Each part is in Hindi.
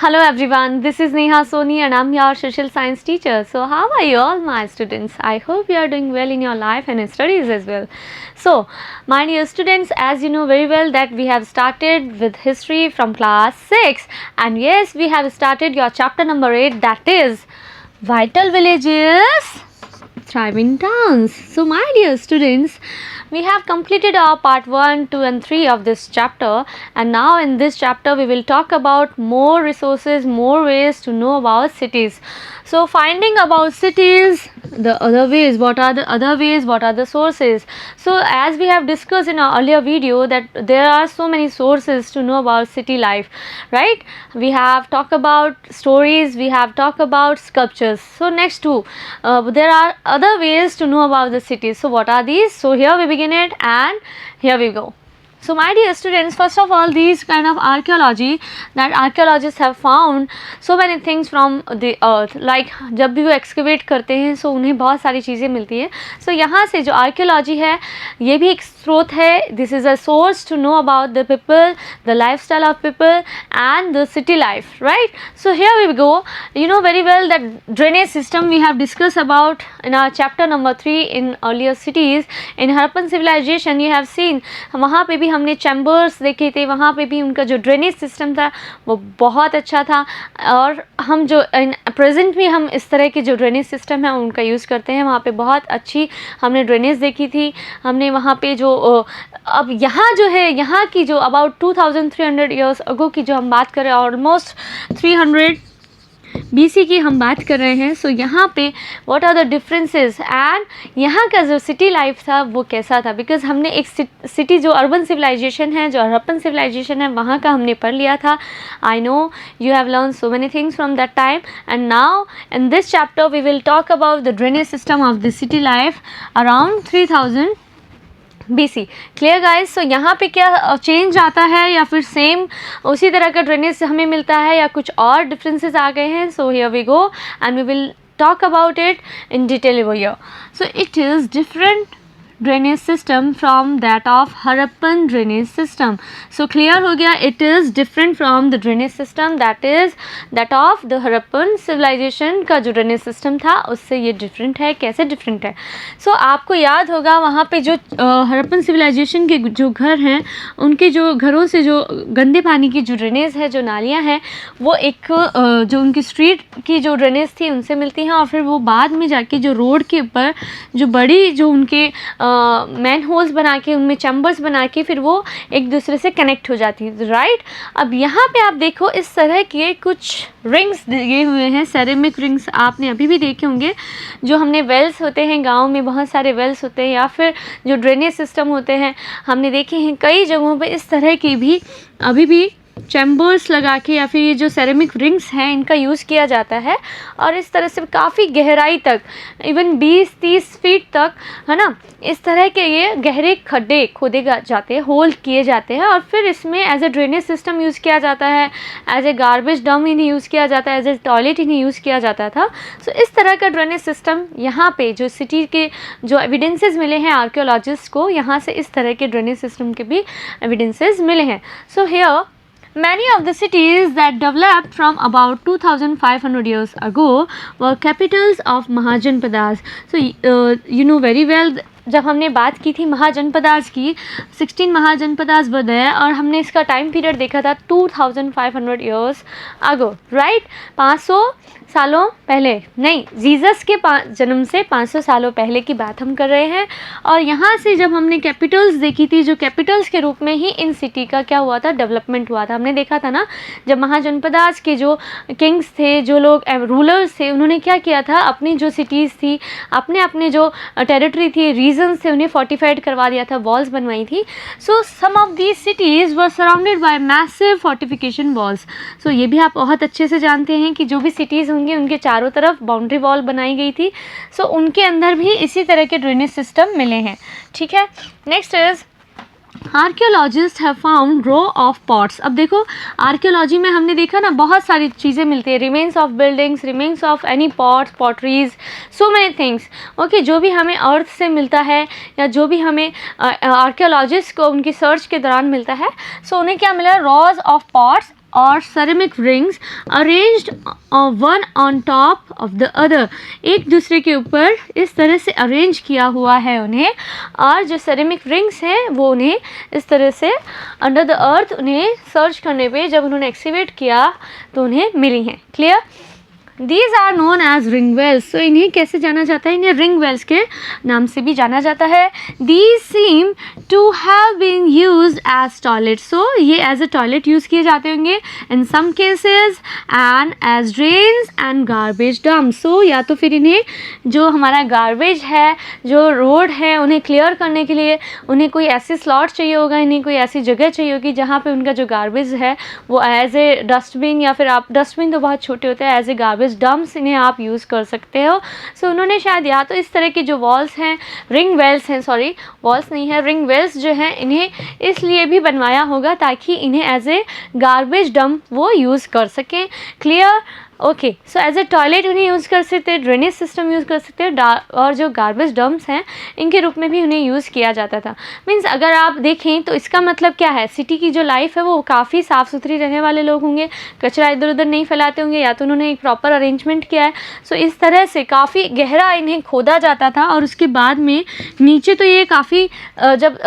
Hello everyone, this is Neha Soni and I'm your social science teacher. So how are you all my students? I hope you are doing well in your life and studies as well. So my dear students, as you know very well that we have started with history from class 6 and yes, we have started your chapter number 8, that is Vital Villages, Thriving Towns. So my dear students, we have completed our part 1, 2 and 3 of this chapter, and now in this chapter we will talk about more resources, more ways to know about cities. So finding about cities, the other ways, what are the other ways, what are the sources. So as we have discussed in our earlier video that there are so many sources to know about city life, right? We have talked about stories, we have talked about sculptures. So next two, there are other ways to know about the cities. So what are these? So here we begin it and here we go. So my dear students, first of all, these kind of archaeology that archaeologists have found so many things from the earth, like जब भी वो excavate करते हैं so उन्हें बहुत सारी चीज़ें मिलती हैं. So यहाँ से जो archaeology है ये भी एक स्रोत है. This is a source to know about the people, the lifestyle of people and the city life, right? So here we go. You know very well that drainage system we have discussed about in our chapter number 3 in earlier cities. In Harappan civilization you have seen वहाँ पे भी हमने चैम्बर्स देखे थे, वहाँ पे भी उनका जो ड्रेनेज सिस्टम था वो बहुत अच्छा था. और हम जो इन प्रेजेंट में हम इस तरह के जो ड्रेनेज सिस्टम है उनका यूज़ करते हैं. वहाँ पे बहुत अच्छी हमने ड्रेनेज देखी थी. हमने वहाँ पे जो अब यहाँ जो है यहाँ की जो अबाउट 2300 ईयर्स अगो की जो हम बात करें, ऑलमोस्ट 300 BC की हम बात कर रहे हैं. सो यहाँ पे what are the differences and यहाँ का जो सिटी लाइफ था वो कैसा था, बिकॉज हमने एक सिटी जो अर्बन सिविलाइजेशन है, जो हड़प्पन सिविलाइजेशन है, वहाँ का हमने पढ़ लिया था. I know you have learn so many things from that time and now in this chapter we will talk about the drainage system of the city life around 3000 BC. Clear guys? So यहाँ पे क्या चेंज आता है या फिर सेम उसी तरह का ड्रेनेज हमें मिलता है या कुछ और डिफरेंसेस आ गए हैं? So here we go and we will talk about it in detail over here. So it is different drainage system from that of Harappan drainage system. So clear हो गया, it is different from the drainage system that is that of the Harappan civilization का जो drainage system था उससे ये different है. कैसे different है? So आपको याद होगा वहाँ पे जो Harappan civilization के जो घर हैं उनके जो घरों से जो गंदे पानी की जो ड्रेनेज है, जो नालियाँ हैं, वो एक जो उनकी स्ट्रीट की जो ड्रेनेज थी उनसे मिलती हैं और फिर वो बाद में जाके जो रोड के ऊपर जो बड़ी जो उनके मैन होल्स बना के उनमें चैम्बर्स बना के फिर वो एक दूसरे से कनेक्ट हो जाती है, राइट? अब यहाँ पे आप देखो इस तरह के कुछ रिंग्स दिए हुए हैं, सेरेमिक रिंग्स आपने अभी भी देखे होंगे. जो हमने वेल्स होते हैं गांव में, बहुत सारे वेल्स होते हैं या फिर जो ड्रेनेज सिस्टम होते हैं हमने देखे हैं कई जगहों पे इस तरह की भी अभी भी चैम्बर्स लगा के या फिर ये जो सेरेमिक रिंग्स हैं इनका यूज़ किया जाता है. और इस तरह से काफ़ी गहराई तक इवन 20-30 फीट तक, है ना, इस तरह के ये गहरे खड्डे खोदे जाते हैं, होल किए जाते हैं और फिर इसमें as a drainage system use किया जाता है, एज ए गार्बेज डम इन्हें यूज़ किया जाता है, एज ए टॉयलेट इन्हें यूज़ किया जाता था. सो इस तरह का ड्रेनेज सिस्टम यहाँ पे जो सिटी के जो एविडेंसेस मिले हैं आर्कियोलॉजिस्ट को, यहाँ से इस तरह के ड्रेनेज सिस्टम के भी एविडेंसेस मिले हैं. So here many of the cities that developed from about 2500 years ago were capitals of Mahajanpadas. So you know very well जब हमने बात की थी महाजनपदास की, 16 महाजनपदास वर देयर और हमने इसका टाइम पीरियड देखा था 2500 ईयर्स अगो, राइट? 500 सालों पहले, नहीं, जीसस के जन्म से 500 सालों पहले की बात हम कर रहे हैं. और यहाँ से जब हमने कैपिटल्स देखी थी, जो कैपिटल्स के रूप में ही इन सिटी का क्या हुआ था, डेवलपमेंट हुआ था. हमने देखा था ना जब महाजनपदास के जो किंग्स थे, जो लोग रूलर्स थे, उन्होंने क्या किया था, अपनी जो सिटीज़ थी, अपने जो टेरिटरी थी, रीजन से उन्हें फोर्टिफाइड करवा दिया था, वॉल्स बनवाई थी. So some of these cities were surrounded by massive fortification walls. So ये भी आप बहुत अच्छे से जानते हैं कि जो भी सिटीज़ होंगे उनके चारों तरफ बाउंड्री वॉल बनाई गई थी. सो उनके अंदर भी इसी तरह के ड्रेनेज सिस्टम मिले हैं, ठीक है. Next is archaeologist have found row of pots. अब देखो आर्कियोलॉजी में हमने देखा ना बहुत सारी चीज़ें मिलती है, remains of buildings, remains of any pots, potteries, so many things. Okay, जो भी हमें अर्थ से मिलता है या जो भी हमें आर्कियोलॉजिस्ट को उनकी सर्च के दौरान मिलता है, सो उन्हें क्या मिला, रॉज ऑफ पॉट्स और ceramic rings arranged one on top of the other, एक दूसरे के ऊपर इस तरह से अरेंज किया हुआ है उन्हें, और जो ceramic rings हैं वो उन्हें इस तरह से अंडर द अर्थ उन्हें सर्च करने पे जब उन्होंने एक्सीवेट किया तो उन्हें मिली हैं। Clear? These are known as ring wells. So इन्हें कैसे जाना जाता है? इन्हें ring wells के नाम से भी जाना जाता है। These seem to have been used as toilets. So ये as a toilet use किए जाते होंगे in some cases and as drains and garbage dumps. So या तो फिर इन्हें जो हमारा garbage है, जो रोड है, उन्हें क्लियर करने के लिए उन्हें कोई ऐसी स्लॉट चाहिए होगा, इन्हें कोई ऐसी जगह चाहिए होगी जहाँ पे उनका जो गार्बेज है वो एज ए डस्टबिन, या फिर आप डस्टबिन तो बहुत छोटे होते हैं, एज ए गार्बेज डम्प्स इन्हें आप यूज़ कर सकते हो। सो उन्होंने शायद या तो इस तरह की जो वॉल्स हैं, रिंग वेल्स हैं, सॉरी वॉल्स नहीं है, रिंग वेल्स जो हैं इन्हें इसलिए भी बनवाया होगा ताकि इन्हें एज ए गार्बेज डंप वो यूज़ कर सकें। Clear? Okay, so as a toilet उन्हें यूज़ कर सकते हैं, ड्रेनेज सिस्टम यूज़ कर सकते हैं, और जो गार्बेज डम्प्स हैं इनके रूप में भी उन्हें यूज़ किया जाता था। मीन्स अगर आप देखें तो इसका मतलब क्या है, सिटी की जो लाइफ है वो काफ़ी साफ़ सुथरी रहने वाले लोग होंगे, कचरा इधर उधर नहीं फैलाते होंगे, या तो उन्होंने एक प्रॉपर अरेंजमेंट किया है। सो इस तरह से काफ़ी गहरा इन्हें खोदा जाता था, और उसके बाद में नीचे तो ये काफ़ी जब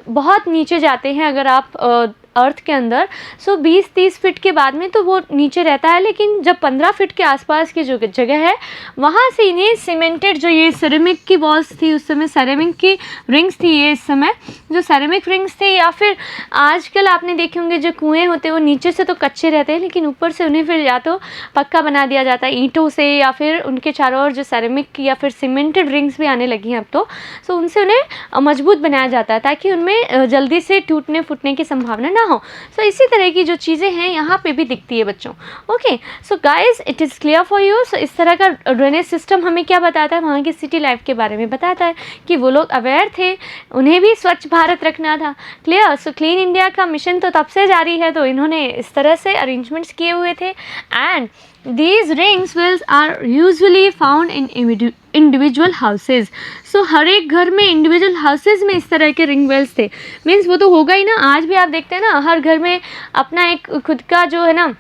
बहुत नीचे जाते हैं अगर आप अर्थ के अंदर, सो 20-30 फीट के बाद में तो वो नीचे रहता है, लेकिन जब 15 फीट के आसपास की जो जगह है वहाँ से इन्हें सीमेंटेड जो ये सेरेमिक की वॉल्स थी, उस समय सेरेमिक की रिंग्स थी, ये इस समय जो सेरेमिक रिंग्स थी, या फिर आजकल आपने देखे होंगे जो कुएँ होते हैं वो नीचे से तो कच्चे रहते हैं लेकिन ऊपर से उन्हें फिर या तो पक्का बना दिया जाता है ईंटों से, या फिर उनके चारों ओर जो सेरेमिक की या फिर सीमेंटेड रिंग्स भी आने लगी हैं अब तो, सो उनसे उन्हें मजबूत बनाया जाता है ताकि उनमें जल्दी से टूटने फूटने की संभावना ना हो। सो इसी तरह की जो चीज़ें हैं यहाँ पे भी दिखती है बच्चों। Okay, so guys it is clear for you. So इस तरह का ड्रेनेज सिस्टम हमें क्या बताता है, वहाँ की सिटी लाइफ के बारे में बताता है कि वो लोग अवेयर थे, उन्हें भी स्वच्छ भारत रखना था। क्लियर? सो क्लीन इंडिया का मिशन तो तब से जारी है, तो इन्होंने इस तरह से अरेंजमेंट्स किए हुए थे। And these rings wells are usually found in individual houses. So हर एक घर में इंडिविजुअल हाउसेज में इस तरह के रिंग वेल्स थे। मीन्स वो तो होगा ही ना, आज भी आप देखते हैं ना हर घर में अपना एक खुद का जो है ना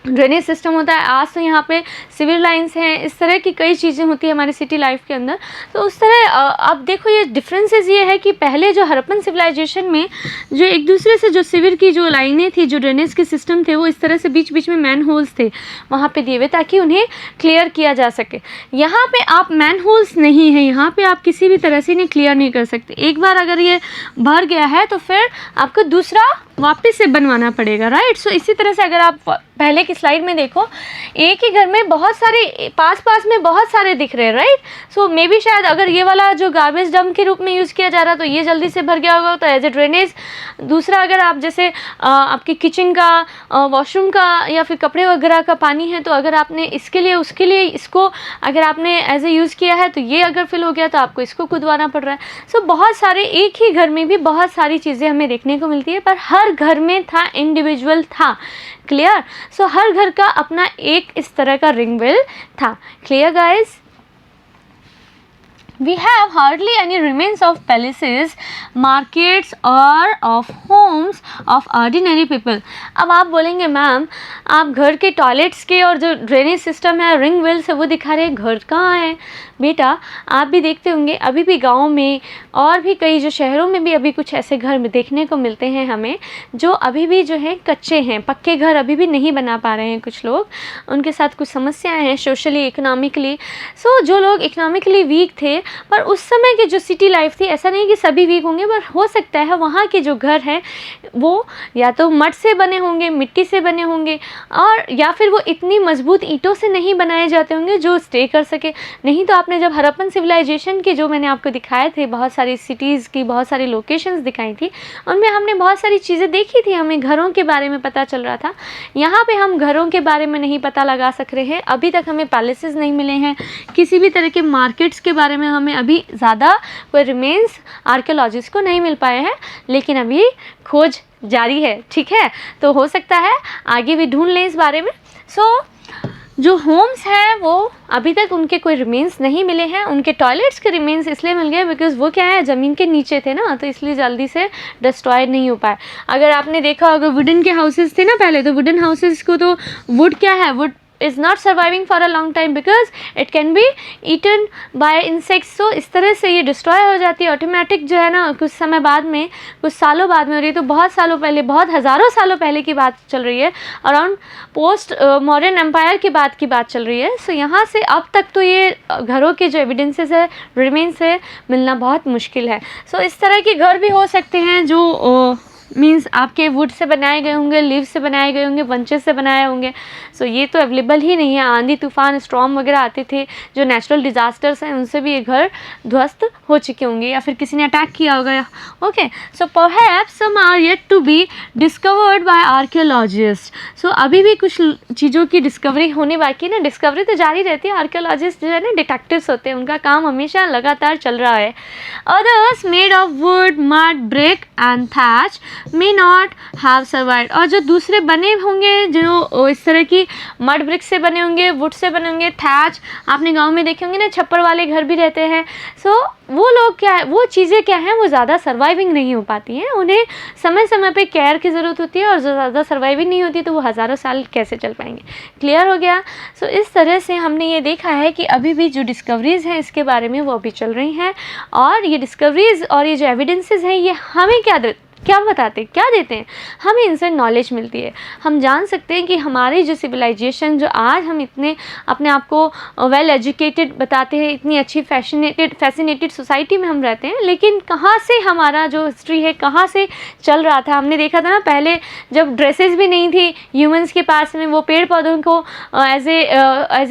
ड्रेनेज सिस्टम होता है। आज तो यहाँ पे सिविल लाइंस हैं, इस तरह की कई चीज़ें होती है हमारी सिटी लाइफ के अंदर। तो उस तरह अब देखो ये डिफरेंसेस ये है कि पहले जो हड़प्पन सिविलाइजेशन में जो एक दूसरे से जो सिविल की जो लाइनें थी, जो ड्रेनेज के सिस्टम थे, वो इस तरह से बीच बीच में मैन होल्स थे वहाँ पे दिए हुए ताकि उन्हें क्लियर किया जा सके। यहाँ पे आप मैन होल्स नहीं है, यहाँ पे आप किसी भी तरह से इन्हें क्लियर नहीं कर सकते। एक बार अगर ये भर गया है तो फिर आपको दूसरा वापस से बनवाना पड़ेगा, राइट। सो इसी तरह से अगर आप पहले की स्लाइड में देखो, एक ही घर में बहुत सारे पास पास में बहुत सारे दिख रहे हैं, राइट। सो मे बी शायद अगर ये वाला जो गार्बेज डंप के रूप में यूज़ किया जा रहा तो ये जल्दी से भर गया होगा, तो एज ए ड्रेनेज। दूसरा अगर आप जैसे आपकी किचन का, वॉशरूम का या फिर कपड़े वगैरह का पानी है, तो अगर आपने इसके लिए उसके लिए इसको अगर आपने एज ए यूज़ किया है तो ये अगर फिल हो गया तो आपको इसको खुदवाना पड़ रहा है। सो बहुत सारे, एक ही घर में भी बहुत सारी चीज़ें हमें देखने को मिलती है, पर हर घर में था, इंडिविजुअल था। क्लियर? सो हर घर का अपना एक इस तरह का रिंग वेल था। Clear guys? We have hardly any remains of palaces, markets or of homes of ordinary people. अब आप बोलेंगे मैम आप घर के टॉयलेट्स के और जो ड्रेनेज सिस्टम है, रिंग वेल्स है, वो दिखा रहे हैं, घर कहाँ है? बेटा आप भी देखते होंगे अभी भी गाँव में और भी कई जो शहरों में भी अभी कुछ ऐसे घर में देखने को मिलते हैं हमें, जो अभी भी जो है कच्चे हैं, पक्के घर अभी भी नहीं बना पा रहे हैं कुछ लोग, उनके साथ कुछ समस्याएं हैं सोशली, इकोनॉमिकली। सो जो लोग इकोनॉमिकली वीक थे, पर उस समय की जो सिटी लाइफ थी, ऐसा नहीं कि सभी वीक होंगे, पर हो सकता है वहाँ के जो घर हैं वो या तो मड से बने होंगे, मिट्टी से बने होंगे, और या फिर वो इतनी मजबूत ईंटों से नहीं बनाए जाते होंगे जो स्टे कर सके। नहीं तो आपने जब हड़प्पन सिविलाइजेशन के जो मैंने आपको दिखाए थे, बहुत सारी सिटीज़ की बहुत सारी लोकेशंस दिखाई थी, उनमें हमने बहुत सारी चीज़ें देखी थी, हमें घरों के बारे में पता चल रहा था। यहाँ पे हम घरों के बारे में नहीं पता लगा सक रहे हैं, अभी तक हमें पैलेसेस नहीं मिले हैं, किसी भी तरह के मार्केट्स के बारे में हमें अभी ज़्यादा कोई रिमेन्स आर्कियोलॉजिस्ट को नहीं मिल पाए हैं, लेकिन अभी खोज जारी है, ठीक है। तो हो सकता है आगे भी ढूंढ लें इस बारे में। सो जो होम्स हैं वो अभी तक उनके कोई रिमेन्स नहीं मिले हैं। उनके टॉयलेट्स के रिमेन्स इसलिए मिल गए बिकॉज़ वो क्या है, ज़मीन के नीचे थे ना, तो इसलिए जल्दी से डिस्ट्रॉय नहीं हो पाए। अगर आपने देखा होगा वुडन के हाउसेस थे ना पहले, तो वुडन हाउसेस को तो वुड क्या है, would is not surviving for a long time because it can be eaten by insects। so इस तरह से ये डिस्ट्रॉय हो जाती है ऑटोमेटिक जो है ना, कुछ समय बाद में, कुछ सालों बाद में। और ये तो बहुत सालों पहले, बहुत हज़ारों सालों पहले की बात चल रही है, अराउंड पोस्ट मॉडर्न एम्पायर के बाद की बात चल रही है। सो यहाँ से अब तक तो ये घरों के जो एविडेंसेस है, रिमेन्स है, मिलना बहुत मुश्किल है। सो इस तरह के घर भी हो सकते हैं जो मीन्स आपके वुड से बनाए गए होंगे, लीव से बनाए गए होंगे, बंचेस से बनाए होंगे। सो ये तो अवेलेबल ही नहीं है। आंधी तूफान स्टॉर्म वगैरह आते थे, जो नेचुरल डिज़ास्टर्स हैं, उनसे भी ये घर ध्वस्त हो चुके होंगे या फिर किसी ने अटैक किया होगा। Okay, so perhaps some are yet to be discovered by archaeologist. So अभी भी कुछ चीज़ों की डिस्कवरी होने बाकी है ना, डिस्कवरी तो जारी रहती है। आर्कियोलॉजिस्ट जो है ना डिटेक्टिव्स होते हैं, उनका काम हमेशा लगातार चल रहा है। Others made of would, mud, brick and thatch may not have survived. और जो दूसरे बने होंगे, जो इस तरह की मड ब्रिक से बने होंगे, वुड से बने होंगे, थैच, आपने गांव में देखे होंगे ना, छप्पर वाले घर भी रहते हैं। सो वो लोग क्या है, वो चीज़ें क्या हैं, वो ज़्यादा सर्वाइविंग नहीं हो पाती हैं। उन्हें समय समय पे केयर की ज़रूरत होती है, और जो ज़्यादा सर्वाइविंग नहीं होती तो वो हज़ारों साल कैसे चल पाएंगे। क्लियर हो गया। सो इस तरह से हमने ये देखा है कि अभी भी जो डिस्कवरीज़ हैं इसके बारे में वो अभी चल रही हैं, और ये डिस्कवरीज़ और ये जो एविडेंसेस हैं ये हमें क्या बताते हैं, क्या देते हैं, हमें इनसे नॉलेज मिलती है। हम जान सकते हैं कि हमारी जो सिविलाइजेशन, जो आज हम इतने अपने आप को वेल एजुकेटेड बताते हैं, इतनी अच्छी फैसिनेटेड सोसाइटी में हम रहते हैं, लेकिन कहाँ से हमारा जो हिस्ट्री है कहाँ से चल रहा था। हमने देखा था ना पहले जब ड्रेसेस भी नहीं थी ह्यूमंस के पास में, वो पेड़ पौधों को एज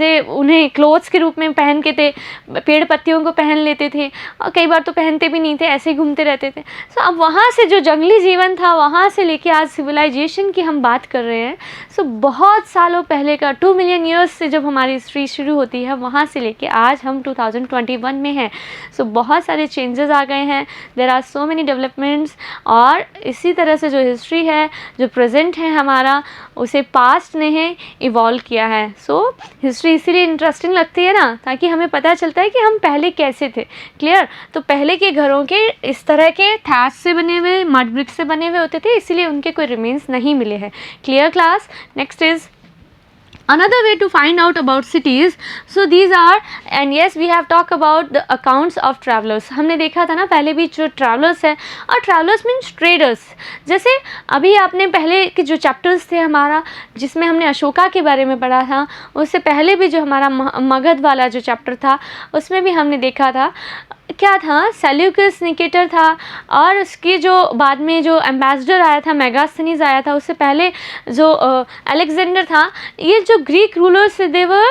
ए उन्हें क्लोथ्स के रूप में पहन के थे, पेड़ पत्तियों को पहन लेते थे, और कई बार तो पहनते भी नहीं थे, ऐसे ही घूमते रहते थे। सो अब वहाँ से जो जंगली जीवन था, वहाँ से लेके आज सिविलाइजेशन की हम बात कर रहे हैं। सो बहुत सालों पहले का 2 मिलियन ईयर्स से जब हमारी हिस्ट्री शुरू होती है, वहाँ से लेके आज हम 2021 में हैं। सो बहुत सारे चेंजेस आ गए हैं, there are so many developments. और इसी तरह से जो हिस्ट्री है, जो प्रेजेंट है हमारा, उसे पास्ट ने इवॉल्व किया है। सो हिस्ट्री इसीलिए इंटरेस्टिंग लगती है ना, ताकि हमें पता चलता है कि हम पहले कैसे थे। क्लियर। तो पहले के घरों के इस तरह के थैच से बने हुए, मड ब्रिक से बने हुए होते थे, इसीलिए उनके कोई रिमेन्स नहीं मिले हैं। Clear class. Next is another way to find out about cities. So these are, and yes we have talked about the accounts of travelers. हमने देखा था ना पहले भी, जो travelers है, और travelers means traders। जैसे अभी आपने पहले के जो चैप्टर्स थे हमारा, जिसमें हमने अशोका के बारे में पढ़ा था, उससे पहले भी जो हमारा मगध वाला जो चैप्टर था, उसमें भी हमने देखा था क्या था, सेल्यूकस निकेटर था, और उसके जो बाद में जो एम्बेसडर आया था, मेगास्थनीज आया था, उससे पहले जो अलेक्जेंडर था। ये जो ग्रीक रूलर्स थे, दे वर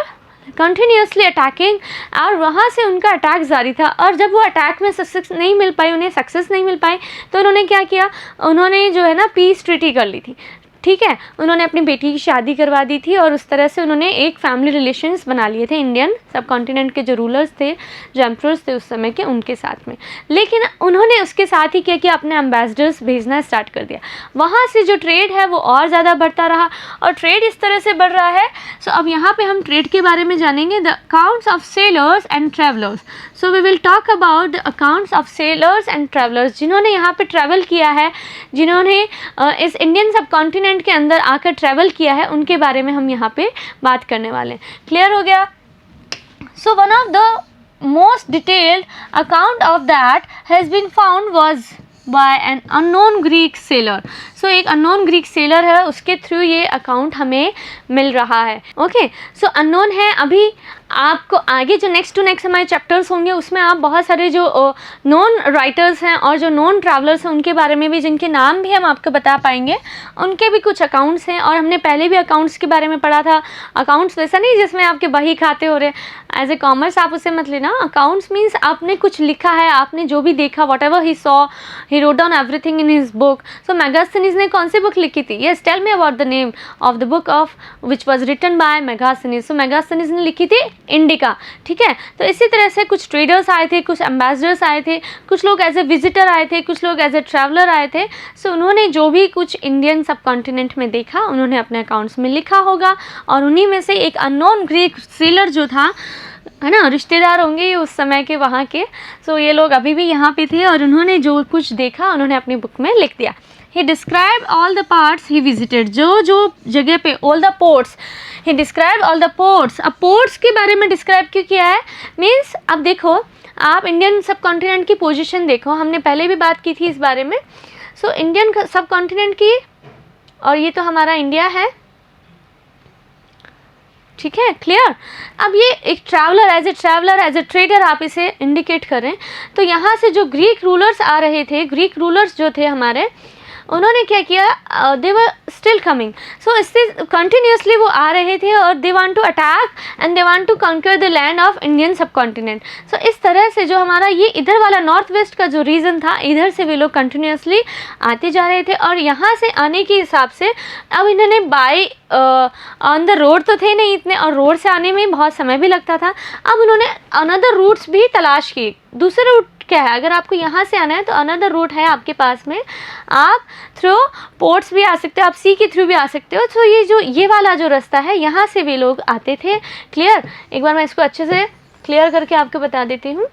कंटिन्यूसली अटैकिंग, और वहाँ से उनका अटैक जारी था। और जब वो अटैक में सक्सेस नहीं मिल पाई, उन्हें सक्सेस नहीं मिल पाई, तो उन्होंने क्या किया, उन्होंने जो है ना पीस ट्रीटी कर ली थी। ठीक है, उन्होंने अपनी बेटी की शादी करवा दी थी, और उस तरह से उन्होंने एक फैमिली रिलेशंस बना लिए थे इंडियन सब कॉन्टिनेंट के जो रूलर्स थे, जो एम्परर्स थे उस समय के, उनके साथ में। लेकिन उन्होंने उसके साथ ही क्या किया, अपने एम्बेसडर्स भेजना स्टार्ट कर दिया। वहाँ से जो ट्रेड है वो और ज़्यादा बढ़ता रहा, और ट्रेड इस तरह से बढ़ रहा है। सो अब यहाँ पे हम ट्रेड के बारे में जानेंगे, the accounts of sailors and travellers. So we will talk about the accounts of sailors and travellers, जिन्होंने यहाँ पे ट्रैवल किया है, जिन्होंने इस इंडियन सब कॉन्टिनेंट के अंदर आकर ट्रैवल किया है, उनके बारे में हम यहाँ पे बात करने वाले हैं। क्लियर हो गया। So one of the most detailed account of that has been found was by an unknown Greek sailor. So एक अननोन ग्रीक सेलर है, उसके थ्रू ये अकाउंट हमें मिल रहा है। ओके, सो अननोन है। अभी आपको आगे जो नेक्स्ट टू नेक्स्ट हमारे चैप्टर्स होंगे, उसमें आप बहुत सारे जो नॉन राइटर्स हैं और जो नॉन ट्रैवलर्स हैं, उनके बारे में भी, जिनके नाम भी हम आपको बता पाएंगे, उनके भी कुछ अकाउंट्स हैं। और हमने पहले भी अकाउंट्स के बारे में पढ़ा था। अकाउंट्स वैसा नहीं जिसमें आपके बही खाते हो रहे, एज ए कॉमर्स आप उसे मत लेना। अकाउंट्स मीन्स आपने कुछ लिखा है, आपने जो भी देखा, whatever he saw, he wrote down everything in his book. So Megasthenes ने कौन सी बुक लिखी थी? Yes, tell me about the name of the book of which was written by Megasthenes. So Megasthenes ने लिखी थी इंडिका, ठीक है। तो इसी तरह से कुछ ट्रेडर्स आए थे, कुछ एम्बेसडर्स आए थे, कुछ लोग एज ए विजिटर आए थे, कुछ लोग एज ए ट्रैवलर आए थे। सो उन्होंने जो भी कुछ इंडियन सब कॉन्टिनेंट में देखा उन्होंने अपने अकाउंट्स में लिखा होगा, और उन्हीं में से एक अननोन ग्रीक सेलर जो था, है ना, रिश्तेदार होंगे ये उस समय के वहाँ के। सो ये लोग अभी भी यहाँ पे थे और उन्होंने जो कुछ देखा उन्होंने अपनी बुक में लिख दिया। He described all the parts he visited, जो जगह पे, all the ports, he described all the ports। अब ports के बारे में डिस्क्राइब क्यों किया है, मीन्स अब देखो आप इंडियन सब कॉन्टिनेंट की पोजीशन देखो, हमने पहले भी बात की थी इस बारे में। सो इंडियन सब कॉन्टिनेंट की, और ये तो हमारा इंडिया है, ठीक है, क्लियर। अब ये एक ट्रैवलर, एज ए ट्रेडर आप इसे इंडिकेट करें, तो यहाँ से जो ग्रीक रूलर्स आ रहे थे, ग्रीक रूलर्स जो थे हमारे, उन्होंने क्या किया, दे वर स्टिल कमिंग। सो इससे कंटिन्यूसली वो आ रहे थे और they want to attack and they want to conquer the land of Indian subcontinent. So इस तरह से जो हमारा ये इधर वाला नॉर्थ वेस्ट का जो रीजन था, इधर से वे लोग कंटिन्यूसली आते जा रहे थे, और यहाँ से आने के हिसाब से अब इन्होंने बाई ऑन द रोड तो थे नहीं इतने, और रोड से आने में बहुत समय भी लगता था। अब उन्होंने अनदर रूट्स भी तलाश किए। दूसरे रूट क्या है, अगर आपको यहाँ से आना है तो अनदर रूट है आपके पास में, आप थ्रू पोर्ट्स भी आ सकते हो, आप सी के थ्रू भी आ सकते हो। तो ये जो ये वाला जो रास्ता है, यहाँ से भी लोग आते थे। क्लियर, एक बार मैं इसको अच्छे से क्लियर करके आपको बता देती हूँ।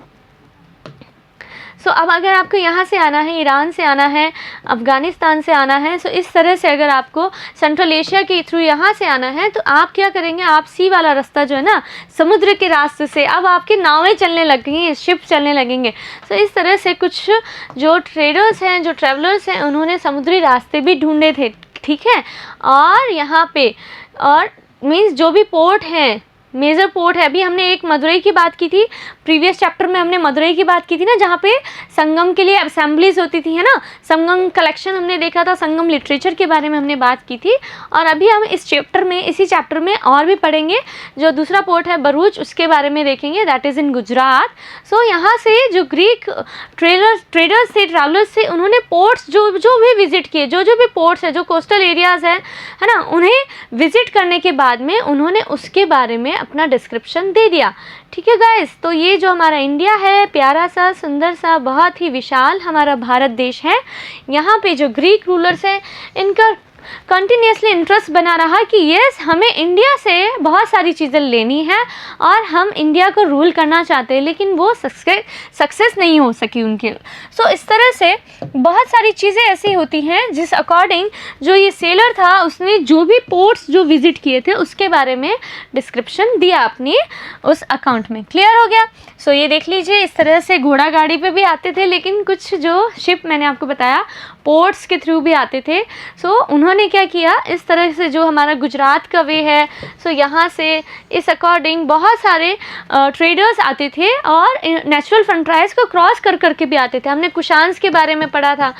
सो अब अगर आपको यहाँ से आना है, ईरान से आना है, अफ़गानिस्तान से आना है, सो इस तरह से अगर आपको सेंट्रल एशिया के थ्रू यहाँ से आना है, तो आप क्या करेंगे, आप सी वाला रास्ता जो है ना, समुद्र के रास्ते से अब आपकी नावें चलने लगेंगी, शिप चलने लगेंगे। सो इस तरह से कुछ जो ट्रेडर्स हैं, जो ट्रैवलर्स हैं, उन्होंने समुद्री रास्ते भी ढूंढे थे, ठीक है। और यहाँ पे, और मीन्स जो भी पोर्ट हैं, मेजर पोर्ट है, अभी हमने एक मदुरई की बात की थी, प्रीवियस चैप्टर में हमने मदुरई की बात की थी ना, जहाँ पे संगम के लिए असेंबलीज होती थी, है ना, संगम कलेक्शन हमने देखा था, संगम लिटरेचर के बारे में हमने बात की थी। और अभी हम इस चैप्टर में, इसी चैप्टर में और भी पढ़ेंगे। जो दूसरा पोर्ट है भरूच, उसके बारे में देखेंगे, दैट इज़ इन गुजरात। सो यहाँ से जो ग्रीक ट्रेडर्स थे, ट्रैवलर्स थे, उन्होंने पोर्ट्स जो भी विजिट किए, जो भी पोर्ट्स है, जो कोस्टल एरियाज़ है ना, उन्हें विजिट करने के बाद में उन्होंने उसके बारे में अपना डिस्क्रिप्शन दे दिया, ठीक है गाइस। तो ये जो हमारा इंडिया है, प्यारा सा, सुंदर सा, बहुत ही विशाल हमारा भारत देश है। यहाँ पे जो ग्रीक रूलर्स हैं, इनका कंटिन्यूसली इंटरेस्ट बना रहा कि यस, हमें इंडिया से बहुत सारी चीज़ें लेनी है और हम इंडिया को रूल करना चाहते हैं, लेकिन वो सक्सेस नहीं हो सकी उनके। सो इस तरह से बहुत सारी चीज़ें ऐसी होती हैं जिस अकॉर्डिंग जो ये सेलर था, उसने जो भी पोर्ट्स जो विज़िट किए थे उसके बारे में डिस्क्रिप्शन दिया अपनी उस अकाउंट में। क्लियर हो गया। सो ये देख लीजिए, इस तरह से घोड़ा गाड़ी पे भी आते थे, लेकिन कुछ जो शिप मैंने आपको बताया पोर्ट्स के थ्रू भी आते थे। सो उन्होंने क्या किया, इस तरह से जो हमारा गुजरात का वे है, सो यहाँ से इस अकॉर्डिंग बहुत सारे ट्रेडर्स आते थे और नेचुरल फ्रंटाइज को क्रॉस कर करके भी आते थे। हमने कुशान्स के बारे में पढ़ा था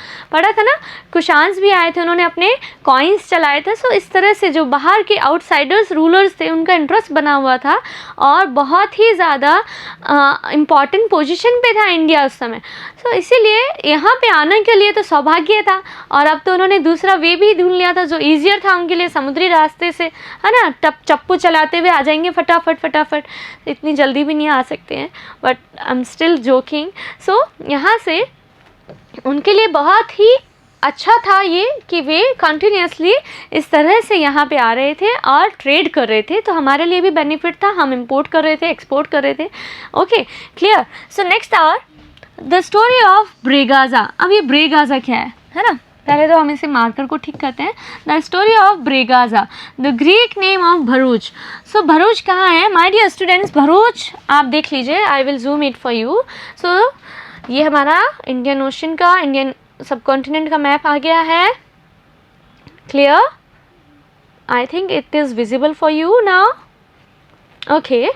ना, कुशान्स भी आए थे, उन्होंने अपने कॉइन्स चलाए थे। सो इस तरह से जो बाहर के आउटसाइडर्स रूलर्स थे, उनका इंटरेस्ट बना हुआ था और बहुत ही ज़्यादा इम्पॉर्टेंट पोजीशन पे था इंडिया उस समय। सो इसीलिए यहाँ पे आने के लिए तो सौभाग्य था, और अब तो उन्होंने दूसरा वे भी ढूंढ लिया था जो ईजियर था उनके लिए, समुद्री रास्ते से, है ना, चप्पू चलाते हुए आ जाएंगे फटाफट। इतनी जल्दी भी नहीं आ सकते हैं, but I am still joking. So यहाँ से उनके लिए बहुत ही अच्छा था ये कि वे कंटिन्यूसली इस तरह से यहाँ पे आ रहे थे और ट्रेड कर रहे थे, तो हमारे लिए भी बेनिफिट था, हम इंपोर्ट कर रहे थे, एक्सपोर्ट कर रहे थे। Okay, clear. So next our the story of Barygaza. अब ये ब्रेगाजा क्या है ना, पहले तो हम इसे मार्कर को ठीक करते हैं। The story of Barygaza, the Greek name of Bharuch. So Bharuch कहाँ है माय डियर स्टूडेंट्स? भरूच आप देख लीजिए, I will zoom it for you. So ये हमारा इंडियन ओशन का, इंडियन सब कॉन्टिनेंट का मैप आ गया है। Clear? I think it is visible for you now. Okay,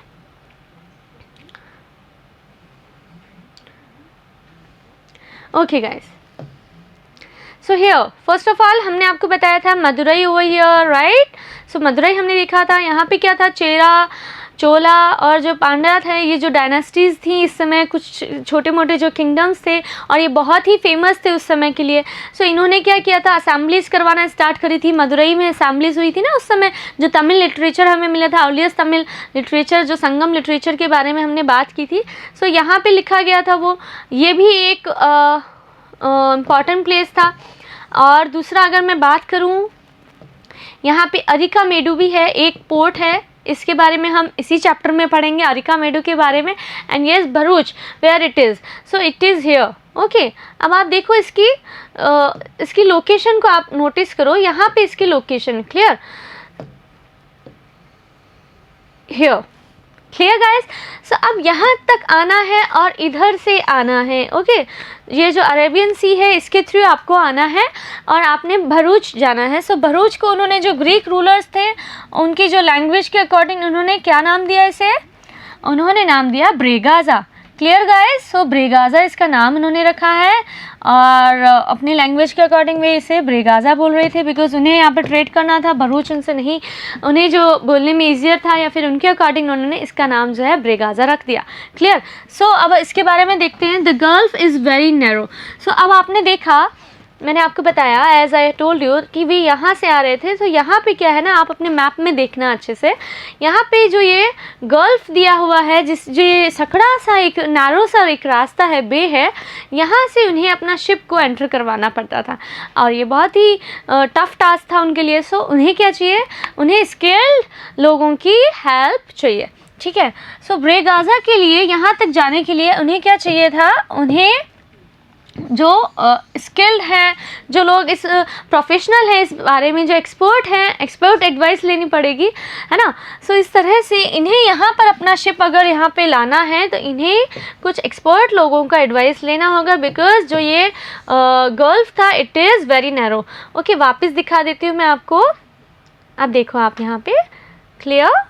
okay guys, so here first of all हमने आपको बताया था मदुरई ओवर हियर, राइट। सो मदुरई हमने देखा था, यहाँ पे क्या था, चेरा चोला और जो पांड्या थे, ये जो डायनेस्टीज़ थी इस समय, कुछ छोटे मोटे जो किंगडम्स थे और ये बहुत ही फेमस थे उस समय के लिए। सो इन्होंने क्या किया था, असेंबलीज करवाना स्टार्ट करी थी। मदुरई में असेंबलीज हुई थी ना उस समय, जो तमिल लिटरेचर हमें मिला था, अर्लीस्ट तमिल लिटरेचर, जो संगम लिटरेचर के बारे में हमने बात की थी। सो यहाँ पे लिखा गया था वो, ये भी एक इम्पॉर्टेंट प्लेस था। और दूसरा अगर मैं बात करूँ, यहाँ पे अरिकामेडु भी है, एक पोर्ट है, इसके बारे में हम इसी चैप्टर में पढ़ेंगे, अरिकामेडु के बारे में। And yes, Bharuch, where it is, so it is here. Okay, अब आप देखो इसकी लोकेशन को आप नोटिस करो, यहाँ पे इसकी location, clear, here, clear guys. So अब यहाँ तक आना है और इधर से आना है। ओके, ये जो अरेबियन सी है इसके थ्रू आपको आना है और आपने भरूच जाना है। सो भरूच को उन्होंने, जो ग्रीक रूलर्स थे, उनकी जो लैंग्वेज के अकॉर्डिंग उन्होंने क्या नाम दिया इसे, उन्होंने नाम दिया ब्रेगाज़ा। क्लियर गाइस, सो ब्रेगाज़ा इसका नाम उन्होंने रखा है और अपनी लैंग्वेज के अकॉर्डिंग वे इसे ब्रेगाज़ा बोल रहे थे, बिकॉज उन्हें यहाँ पे ट्रेड करना था, भरूच उनसे नहीं, उन्हें जो बोलने में ईजियर था या फिर उनके अकॉर्डिंग उन्होंने इसका नाम जो है ब्रेगाज़ा रख दिया। क्लियर। सो अब इसके बारे में देखते हैं। The gulf is very narrow. So अब आपने देखा, मैंने आपको बताया, एज आई टोल्ड यू, कि वे यहाँ से आ रहे थे। तो यहाँ पे क्या है ना, आप अपने मैप में देखना अच्छे से, यहाँ पे जो ये गल्फ दिया हुआ है, जो ये सकड़ा सा एक नैरो सा एक रास्ता है, बे है, यहाँ से उन्हें अपना शिप को एंटर करवाना पड़ता था और ये बहुत ही टफ टास्क था उनके लिए। सो उन्हें क्या चाहिए, उन्हें स्किल्ड लोगों की हेल्प चाहिए। ठीक है। सो ब्रेगाज़ा के लिए, यहाँ तक जाने के लिए उन्हें क्या चाहिए था, उन्हें जो स्किल्ड हैं, जो लोग इस प्रोफेशनल हैं, इस बारे में जो एक्सपर्ट हैं, एक्सपर्ट एडवाइस लेनी पड़ेगी, है ना। सो इस तरह से इन्हें यहाँ पर अपना शिप अगर यहाँ पे लाना है तो इन्हें कुछ एक्सपर्ट लोगों का एडवाइस लेना होगा, बिकॉज जो ये गल्फ था it is very narrow. Okay, वापस दिखा देती हूँ मैं आपको। अब देखो आप यहाँ पे, क्लियर।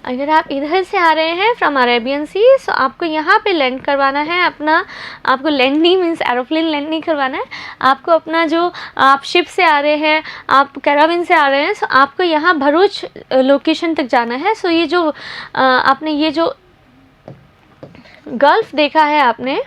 अगर आप इधर से आ रहे हैं फ्रॉम अरेबियन सी, सो आपको यहाँ पे लैंड करवाना है अपना, आपको लैंडिंग मीन्स एरोप्लेन लैंड नहीं करवाना है, आपको अपना जो, आप शिप से आ रहे हैं, आप कैराबिन से आ रहे हैं, सो आपको यहाँ भरूच लोकेशन तक जाना है। सो ये जो आपने ये जो गल्फ देखा है आपने,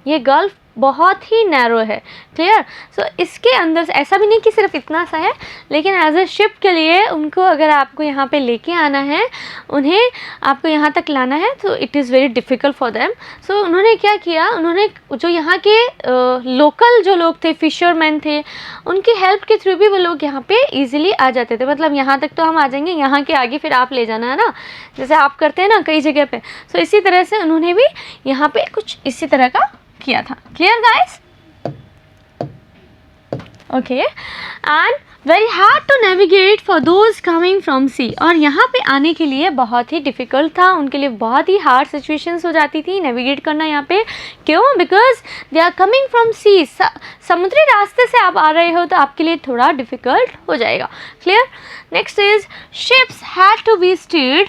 ये गल्फ बहुत ही नैरो है। क्लियर। सो इसके अंदर ऐसा भी नहीं कि सिर्फ इतना सा है, लेकिन एज ए शिप के लिए उनको अगर आपको यहाँ पे लेके आना है, उन्हें आपको यहाँ तक लाना है, तो it is very difficult for them. So उन्होंने क्या किया, उन्होंने जो यहाँ के लोकल जो लोग थे, फिशरमैन थे, उनकी हेल्प के थ्रू भी वो लोग यहाँ पे ईजिली आ जाते थे। मतलब यहाँ तक तो हम आ जाएंगे, यहाँ के आगे फिर आप ले जाना है ना, जैसे आप करते हैं ना कई जगह पे। सो इसी तरह से उन्होंने भी यहाँ पे कुछ इसी तरह का किया था। Clear guys. Okay, and very hard to navigate for those coming from sea. और यहाँ पे आने के लिए बहुत ही डिफ़िकल्ट था, उनके लिए बहुत ही हार्ड सिचुएशंस हो जाती थी नेविगेट करना यहाँ पे। क्यों? Because they are coming from sea. समुद्री रास्ते से आप आ रहे हो तो आपके लिए थोड़ा डिफ़िकल्ट हो जाएगा। Clear. Next is ships had to be steered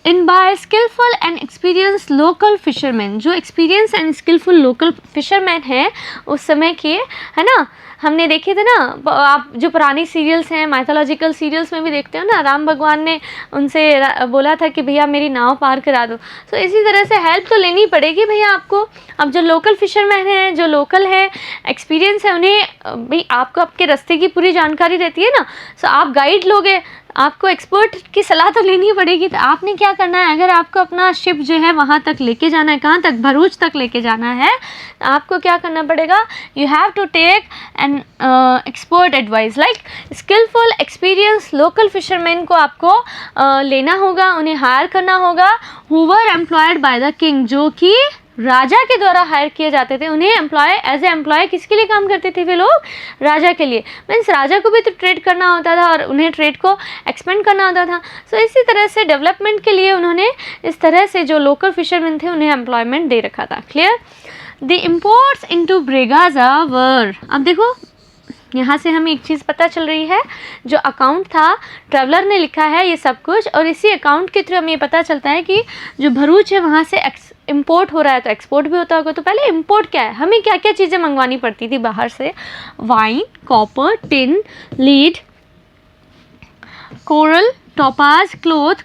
in by skilful and experience local fisherman. जो experience and skilful local fisherman हैं उस समय के, है ना, हमने देखे थे ना, आप जो पुरानी सीरियल्स हैं, माइथोलॉजिकल सीरियल्स में भी देखते हो ना, राम भगवान ने उनसे बोला था कि भैया मेरी नाव पार करा दो। तो इसी तरह से हेल्प तो लेनी पड़ेगी भैया आपको। अब जो लोकल फिशरमैन हैं, जो लोकल है, एक्सपीरियंस है, उन्हें भाई आपको आपके रास्ते की पूरी जानकारी रहती है ना। सो आप गाइड लोगे, आपको एक्सपर्ट की सलाह तो लेनी पड़ेगी। तो आपने क्या करना है, अगर आपको अपना शिप जो है वहाँ तक लेके जाना है, कहाँ तक, भरूच तक लेके जाना है, आपको क्या करना पड़ेगा, you have to take an expert advice, like skilful experience local fisherman को आपको लेना होगा, उन्हें हायर करना होगा, who were employed by the king, जो कि राजा के द्वारा हायर किए जाते थे। उन्हें एम्प्लॉय, एज ए एम्प्लॉय किसके लिए काम करते थे वे लोग, राजा के लिए। मीन्स राजा को भी तो ट्रेड करना होता था और उन्हें ट्रेड को एक्सपेंड करना होता था। सो इसी तरह से डेवलपमेंट के लिए उन्होंने इस तरह से जो लोकल फिशरमैन थे उन्हें एम्प्लॉयमेंट दे रखा था। क्लियर। द इम्पोर्ट्स इनटू ब्रेगाज़ा वर। अब देखो यहाँ से हमें एक चीज़ पता चल रही है, जो अकाउंट था ट्रैवलर ने लिखा है ये सब कुछ, और इसी अकाउंट के थ्रू हमें ये पता चलता है कि जो भरूच है वहाँ से इम्पोर्ट हो रहा है, तो एक्सपोर्ट भी होता होगा। तो पहले इम्पोर्ट क्या है, हमें क्या क्या चीज़ें मंगवानी पड़ती थी बाहर से, wine, copper, tin, lead, coral, topaz cloth,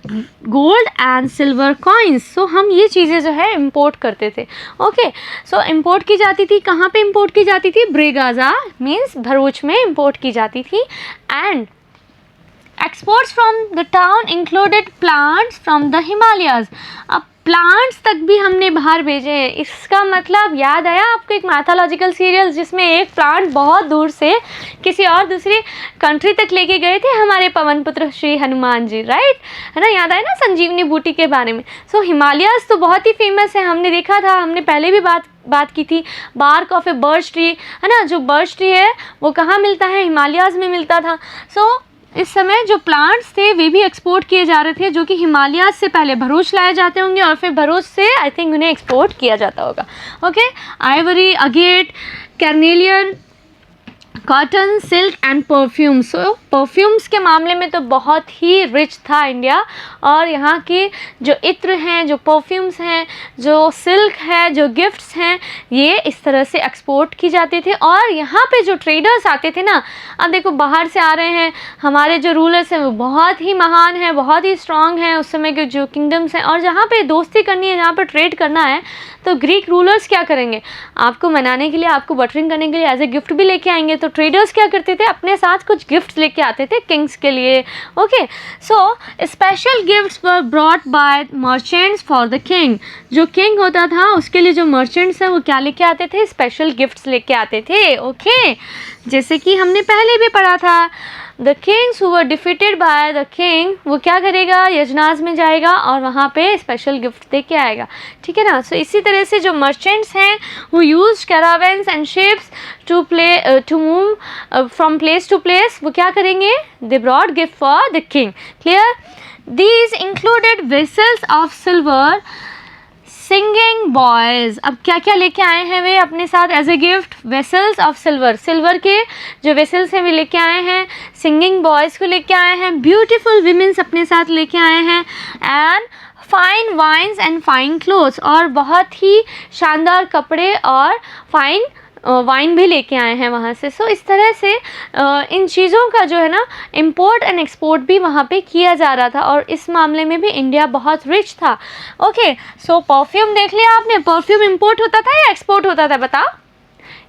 gold and silver coins. So हम ये चीज़ें जो है इम्पोर्ट करते थे। ओके, सो इम्पोर्ट की जाती थी, कहाँ पे इम्पोर्ट की जाती थी? ब्रेगाजा मीन्स भरूच में इम्पोर्ट की जाती थी। And exports from the town included plants from the Himalayas. अब प्लांट्स तक भी हमने बाहर भेजे हैं। इसका मतलब याद आया आपको एक मैथोलॉजिकल सीरियल जिसमें एक प्लांट बहुत दूर से किसी और दूसरी कंट्री तक लेके गए थे हमारे पवन पुत्र श्री हनुमान जी, राइट? है ना, याद आया ना संजीवनी बूटी के बारे में। सो हिमालयाज तो बहुत ही फेमस है, हमने देखा था, हमने पहले भी बात की थी। Bark of a birch tree, है ना, जो बर्च ट्री है वो कहाँ मिलता है? हिमालयाज में मिलता था। सो इस समय जो प्लांट्स थे वे भी एक्सपोर्ट किए जा रहे थे, जो कि हिमालयाज से पहले भरूच लाए जाते होंगे और फिर भरूच से आई थिंक उन्हें एक्सपोर्ट किया जाता होगा। Okay, Ivory, agate, carnelian, cotton, silk and perfumes. So perfumes के मामले में तो बहुत ही रिच था इंडिया, और यहाँ के जो इत्र हैं, जो परफ्यूम्स हैं, जो सिल्क है, जो गिफ्ट्स हैं, ये इस तरह से एक्सपोर्ट की जाते थे। और यहाँ पे जो ट्रेडर्स आते थे ना, अब देखो बाहर से आ रहे हैं, हमारे जो रूलर्स हैं वो बहुत ही महान हैं, बहुत ही स्ट्रॉन्ग हैं उस समय के जो किंगडम्स हैं, और जहाँ पे दोस्ती करनी है, जहाँ पर ट्रेड करना है, तो ग्रीक रूलर्स क्या करेंगे? आपको मनाने के लिए, आपको बटरिंग करने के लिए एज ए गिफ्ट भी लेके आएंगे। तो ट्रेडर्स क्या करते थे? अपने साथ कुछ गिफ्ट्स लेके आते थे किंग्स के लिए। Okay, so special gifts were brought by merchants for the king. जो किंग होता था उसके लिए जो मर्चेंट्स हैं वो क्या लेके आते थे? स्पेशल गिफ्ट्स लेके आते थे। ओके, जैसे कि हमने पहले भी पढ़ा था, the Kings who were defeated by the king, वो क्या करेगा? यजनाज में जाएगा और वहाँ पे स्पेशल गिफ्ट दे के आएगा। ठीक है ना? सो इसी तरह से जो मर्चेंट्स हैं who use caravans and ships to move from place to place, वो क्या करेंगे? They brought gift for the king. Clear? These included vessels of silver, singing boys. अब क्या क्या लेके आए हैं वे अपने साथ as a gift? Vessels of silver, silver के जो वेसल्स हैं वे लेके आए हैं। सिंगिंग बॉयज़ को लेके आए हैं। ब्यूटीफुल विमेंस अपने साथ लेके आए हैं। And fine wines and fine clothes, और बहुत ही शानदार कपड़े और फाइन वाइन भी लेके आए हैं वहाँ से। सो इस तरह से इन चीज़ों का जो है ना इंपोर्ट एंड एक्सपोर्ट भी वहाँ पे किया जा रहा था, और इस मामले में भी इंडिया बहुत रिच था। ओके, सो परफ्यूम देख लिया आपने, परफ्यूम इंपोर्ट होता था या एक्सपोर्ट होता था? बताओ।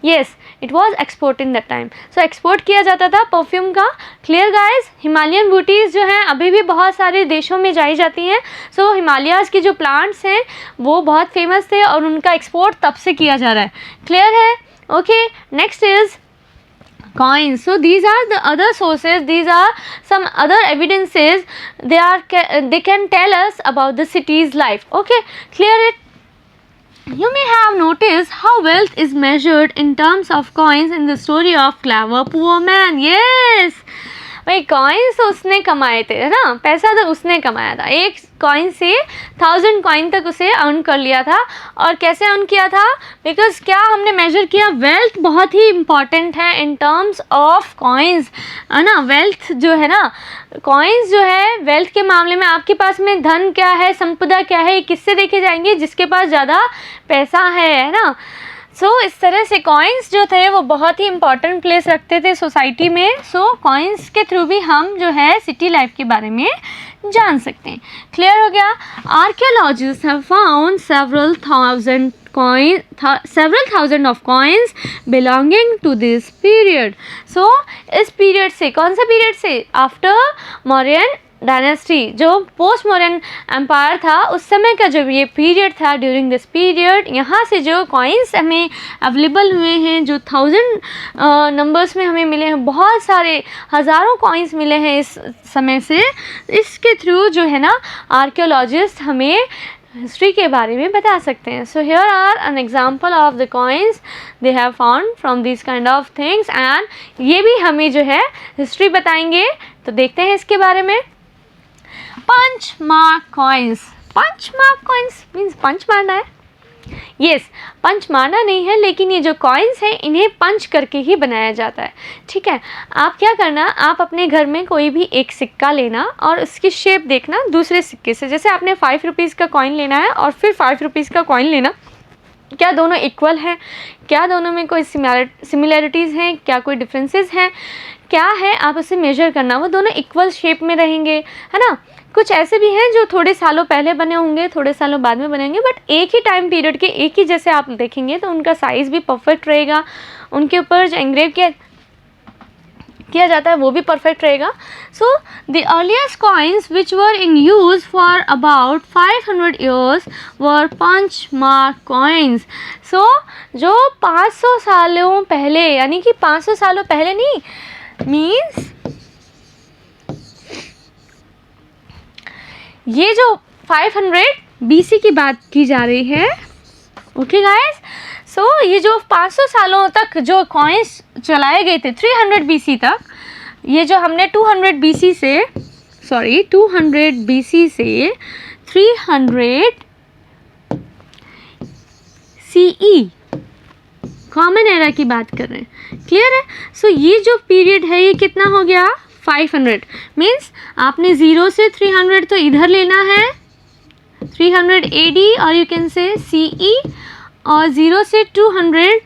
Yes, it was export in that time. So export किया जाता था परफ्यूम का। Clear guys? हिमालयन बूटीज़ जो हैं अभी भी बहुत सारे देशों में जाई जाती हैं। सो हिमालयाज़ के जो प्लांट्स हैं वो बहुत फेमस थे और उनका एक्सपोर्ट तब से किया जा रहा है। क्लियर है? Okay, next is coins. So these are the other sources, these are some other evidences, they can tell us about the city's life. Okay, clear it? You may have noticed how wealth is measured in terms of coins in the story of clever poor man. Yes, भाई कॉइन्स तो उसने कमाए थे, है ना, पैसा तो उसने कमाया था। एक कॉइन से 1000 कॉइन तक उसे अर्न कर लिया था। और कैसे अर्न किया था? बिकॉज क्या हमने मेजर किया? वेल्थ बहुत ही इम्पॉर्टेंट है इन टर्म्स ऑफ कॉइन्स, है ना। वेल्थ जो है ना, कॉइन्स जो है वेल्थ के मामले में, आपके पास में धन क्या है, संपदा क्या है, ये किससे देखे जाएंगे? जिसके पास ज़्यादा पैसा है ना। सो इस तरह से कॉइन्स जो थे वो बहुत ही इंपॉर्टेंट प्लेस रखते थे सोसाइटी में। सो कॉइन्स के थ्रू भी हम जो है सिटी लाइफ के बारे में जान सकते हैं। क्लियर हो गया? Archaeologist have found several thousand of coins belonging to this period. So इस पीरियड से, कौन सा पीरियड से? आफ्टर मौर्यन डायनेस्टी, जो पोस्ट मॉडर्न एम्पायर था उस समय का जब ये पीरियड था, ड्यूरिंग दिस पीरियड यहाँ से जो कॉइन्स हमें अवेलेबल हुए हैं, जो 1000 नंबर्स में हमें मिले हैं, बहुत सारे हज़ारों कॉइन्स मिले हैं इस समय से। इसके थ्रू जो है ना आर्कियोलॉजिस्ट हमें हिस्ट्री के बारे में बता सकते हैं। So here are an example of the coins they have found from this kind of things, and ये भी हमें जो है हिस्ट्री बताएंगे। तो देखते हैं इसके बारे में। Punch mark coins. Punch mark coins means punch मारना है। यस, पंच मारना नहीं है, लेकिन ये जो कॉइन्स हैं इन्हें पंच करके ही बनाया जाता है। ठीक है, आप क्या करना, आप अपने घर में कोई भी एक सिक्का लेना और उसकी शेप देखना दूसरे सिक्के से। जैसे आपने 5 रुपीज़ का कॉइन लेना है और फिर 5 रुपीज़ का कॉइन लेना, क्या दोनों इक्वल हैं, क्या दोनों में कोई सिमिलैरिटीज़ हैं, क्या कोई डिफरेंसेस हैं, क्या है, आप उसे मेजर करना। वो दोनों इक्वल शेप में रहेंगे, है ना। कुछ ऐसे भी हैं जो थोड़े सालों पहले बने होंगे, थोड़े सालों बाद में बनेंगे, बट एक ही टाइम पीरियड के एक ही जैसे आप देखेंगे तो उनका साइज़ भी परफेक्ट रहेगा, उनके ऊपर जो एंग्रेव किया जाता है वो भी परफेक्ट रहेगा। So the earliest coins which were in use for about 500 years were punch mark coins. So जो 500 सालों पहले, यानी कि 500 सालों पहले नहीं, मीन्स ये जो 500 BC की बात की जा रही है, ओके गाइस। सो ये जो 500 सालों तक जो कॉइन्स चलाए गए थे 300 BC तक, ये जो हमने 200 BC से 300 CE कॉमन एरा की बात कर रहे हैं, क्लियर है। सो ये जो पीरियड है ये कितना हो गया 500, मीन्स आपने 0 से 300 तो इधर लेना है 300 AD और यू कैन से CE, और 0 से 200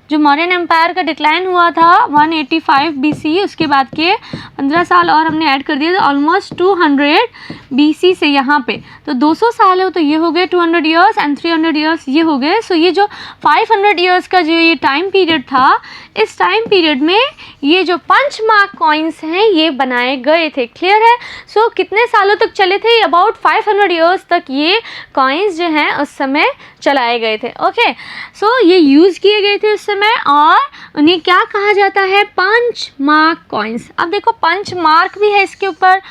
जो मौर्यन एम्पायर का डिक्लाइन हुआ था 185 BC, उसके बाद के 15 साल और हमने ऐड कर दिए, तो ऑलमोस्ट 200 BC से यहाँ पे तो 200 साल हो, तो ये हो गए 200 ईयर्स एंड 300 ईयर्स ये हो गए। सो ये जो 500 ईयर्स का जो ये टाइम पीरियड था, इस टाइम पीरियड में ये जो पंच मार्क कॉइन्स हैं ये बनाए गए थे, क्लियर है। सो कितने सालों तक चले थे, अबाउट 500 ईयर्स तक ये कॉइन्स जो हैं उस समय चलाए गए थे, ओके। सो ये यूज़ किए गए थे उस समय, और उन्हें क्या कहा जाता है, पंच मार्क कॉइन्स। अब देखो पंच मार्क भी है इसके ऊपर,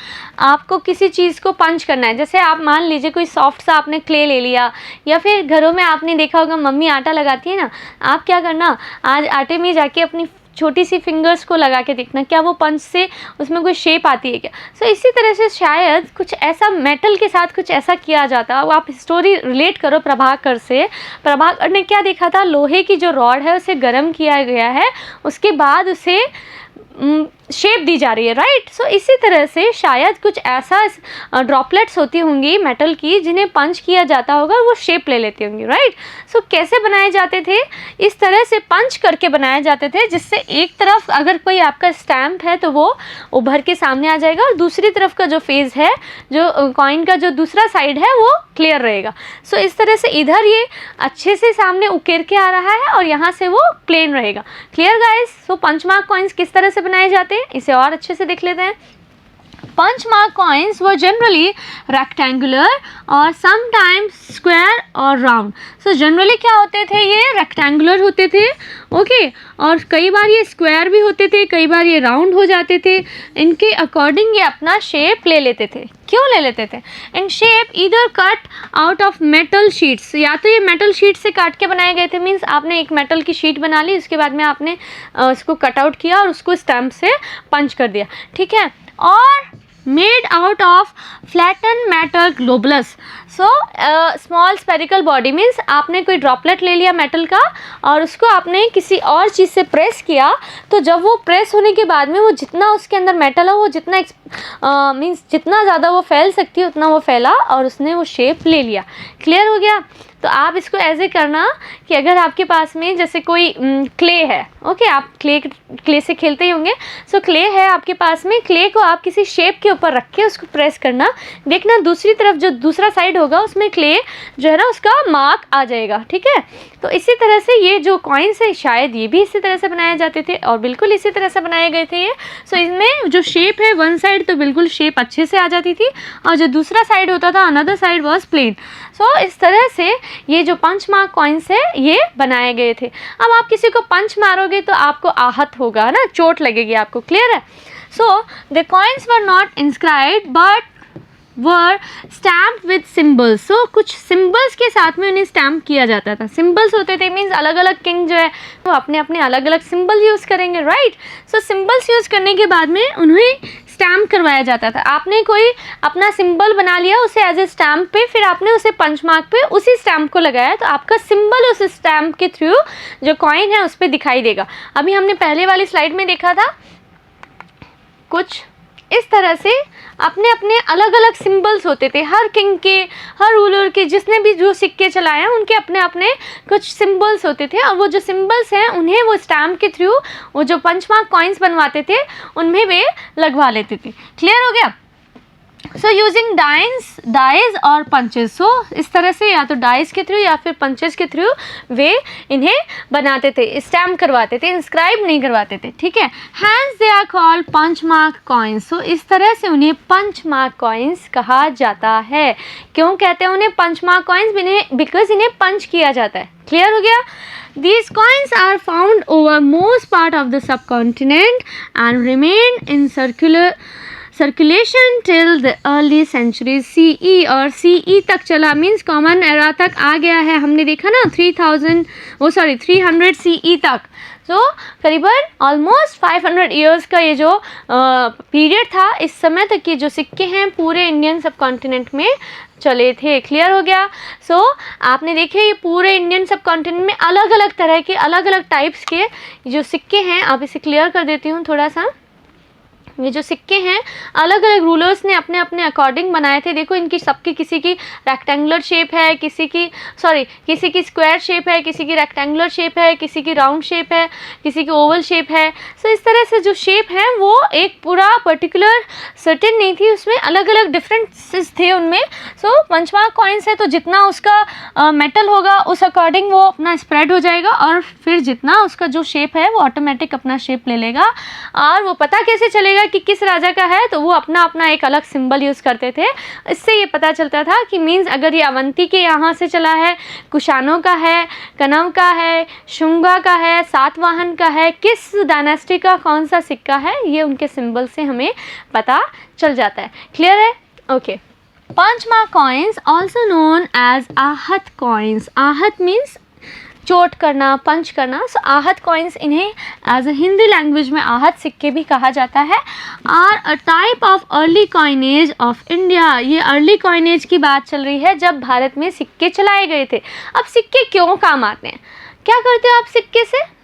आपको किसी चीज़ को पंच करना है, जैसे आप मान लीजिए कोई सॉफ्ट सा आपने क्ले ले लिया, या फिर घरों में आपने देखा होगा मम्मी आटा लगाती है ना, आप क्या करना, आज आटे में जाके अपनी छोटी सी फिंगर्स को लगा के देखना क्या वो पंच से उसमें कोई शेप आती है क्या। सो इसी तरह से शायद कुछ ऐसा मेटल के साथ कुछ ऐसा किया जाता। अब आप स्टोरी रिलेट करो प्रभाकर से, प्रभाकर ने क्या देखा था, लोहे की जो रॉड है उसे गर्म किया गया है, उसके बाद उसे शेप दी जा रही है, राइट। सो इसी तरह से शायद कुछ ऐसा ड्रॉपलेट्स होती होंगी मेटल की जिन्हें पंच किया जाता होगा, वो शेप ले लेती होंगी, राइट। सो कैसे बनाए जाते थे, इस तरह से पंच करके बनाए जाते थे, जिससे एक तरफ अगर कोई आपका स्टैम्प है तो वो उभर के सामने आ जाएगा, और दूसरी तरफ का जो फेस है, जो कॉइन का जो दूसरा साइड है वो क्लियर रहेगा। सो इस तरह से इधर ये अच्छे से सामने उकेर के आ रहा है और यहाँ से वो प्लेन रहेगा, क्लियर गाइस। सो पंच मार्क कॉइन्स किस तरह से बनाए जाते हैं इसे और अच्छे से देख लेते हैं। Punch mark coins were generally rectangular और समटाइम्स स्क्वायर और राउंड। सो जनरली क्या होते थे, ये रेक्टेंगुलर होते थे, ओके, और कई बार ये स्क्वायर भी होते थे, कई बार ये राउंड हो जाते थे। इनके अकॉर्डिंग ये अपना शेप ले लेते थे। क्यों ले लेते थे, in shape either cut out of metal sheets, या तो ये मेटल शीट से काट के बनाए गए थे, मीन्स आपने एक मेटल की शीट बना ली, उसके बाद में आपने उसको कट आउट किया और उसको स्टैम्प से पंच कर दिया, ठीक है, और made out of flattened metal globulus। so small spherical body means आपने कोई ड्रॉपलेट ले लिया मेटल का और उसको आपने किसी और चीज़ से प्रेस किया, तो जब वो प्रेस होने के बाद में वो जितना उसके अंदर मेटल है वो जितना मीन्स जितना ज़्यादा वो फैल सकती है उतना वो फैला और उसने वो शेप ले लिया, क्लियर हो गया। तो आप इसको ऐसे करना कि अगर आपके पास में जैसे कोई क्ले है, ओके, आप क्ले से खेलते ही होंगे। सो क्ले है आपके पास में, क्ले को आप किसी शेप के ऊपर रख के उसको प्रेस करना, देखना दूसरी तरफ जो दूसरा साइड होगा उसमें क्ले जो है ना उसका मार्क आ जाएगा, ठीक है। तो इसी तरह से ये जो कॉइन्स है शायद ये भी इसी तरह से बनाए जाते थे और बिल्कुल इसी तरह से बनाए गए थे ये। सो इसमें जो शेप है वन साइड तो बिल्कुल शेप अच्छे से आ जाती थी और जो दूसरा साइड होता था अनदर साइड वॉज प्लेन। सो इस तरह से ये जो पंच मार्क कॉइन्स है ये बनाए गए थे। अब आप किसी को पंच मारोगे तो आपको आहत होगा ना, चोट लगेगी आपको, क्लियर है। So the coins were not inscribed but were stamp with symbols. So कुछ सिम्बल्स के साथ में उन्हें स्टैम्प किया जाता था। सिम्बल्स होते थे मीन्स अलग अलग किंग जो है वो अपने अपने अलग अलग सिम्बल यूज़ करेंगे, राइट। सो सिम्बल्स यूज़ करने के बाद में उन्हें स्टैम्प करवाया जाता था। आपने कोई अपना सिंबल बना लिया उसे एज ए स्टैम्प पे, फिर आपने उसे पंच मार्क पे उसी स्टैम्प को लगाया तो आपका सिंबल उस स्टैम्प के थ्रू जो कॉइन है उस पर दिखाई देगा। अभी हमने पहले वाली स्लाइड में देखा था कुछ इस तरह से अपने अपने अलग अलग सिंबल्स होते थे, हर किंग के, हर रूलर के, जिसने भी जो सिक्के चलाए हैं उनके अपने अपने कुछ सिंबल्स होते थे, और वो जो सिंबल्स हैं उन्हें वो स्टैम्प के थ्रू वो जो पंचमार्क कॉइन्स बनवाते थे उनमें वे लगवा लेते थे। क्लियर हो गया? सो यूजिंग डाइज और पंचेस, सो इस तरह से या तो डाइज के थ्रू या फिर पंचेस के थ्रू वे इन्हें बनाते थे, स्टैम्प करवाते थे, इंस्क्राइब नहीं करवाते थे। ठीक है, hence they are called punch mark coins. So इस तरह से उन्हें पंच मार्क कॉइन्स कहा जाता है। क्यों कहते हैं उन्हें पंच मार्क कॉइन्स? बिकॉज इन्हें पंच किया जाता है। क्लियर हो गया? These coins are found over most part of the subcontinent and remained in circulation till the early centuries CE, और CE तक चला, मीन्स कॉमन एरा तक आ गया है। हमने देखा ना 300 CE तक। तो करीबन ऑलमोस्ट 500 ईयर्स का ये जो पीरियड था, इस समय तक ये जो सिक्के हैं पूरे इंडियन सब कॉन्टिनेंट में चले थे। क्लियर हो गया? सो आपने देखे ये पूरे इंडियन सब कॉन्टिनेंट में अलग अलग तरह के, अलग अलग टाइप्स के जो सिक्के हैं। आप इसे क्लियर कर देती हूँ थोड़ा सा। ये जो सिक्के हैं अलग अलग रूलर्स ने अपने अपने अकॉर्डिंग बनाए थे। देखो इनकी सबकी, किसी की रेक्टेंगुलर शेप है, किसी की स्क्वायर शेप है, किसी की रेक्टेंगुलर शेप है, किसी की राउंड शेप है, किसी की ओवल शेप है। सो इस तरह से जो शेप है वो एक पूरा पर्टिकुलर सर्टेन नहीं थी, उसमें अलग अलग डिफरेंसेस थे उनमें। सो पंचमार्क कॉइन्स है तो जितना उसका मेटल होगा उस अकॉर्डिंग वो अपना स्प्रेड हो जाएगा, और फिर जितना उसका जो शेप है वो ऑटोमेटिक अपना शेप ले लेगा। और वो पता कैसे चलेगा कि किस राजा का है? तो वो अपना अपना एक अलग सिंबल यूज़ करते थे। इससे ये पता चलता था कि मीन्स अगर ये अवंती के यहाँ से चला है, कुशानों का है, कनव का है, शुंगा का है, सातवाहन का है, किस डायनेस्टी का कौन सा सिक्का है, ये उनके सिंबल से हमें पता चल जाता है। क्लियर है? Okay. Punch mark coins also known as ahat coins. Ahat means चोट करना, पंच करना। सो आहत कॉइन्स, इन्हें एज अ हिंदी लैंग्वेज में आहत सिक्के भी कहा जाता है। Are a type of early coinage of India. ये अर्ली कॉइनेज की बात चल रही है जब भारत में सिक्के चलाए गए थे। अब सिक्के क्यों काम आते हैं? क्या करते हो आप सिक्के से?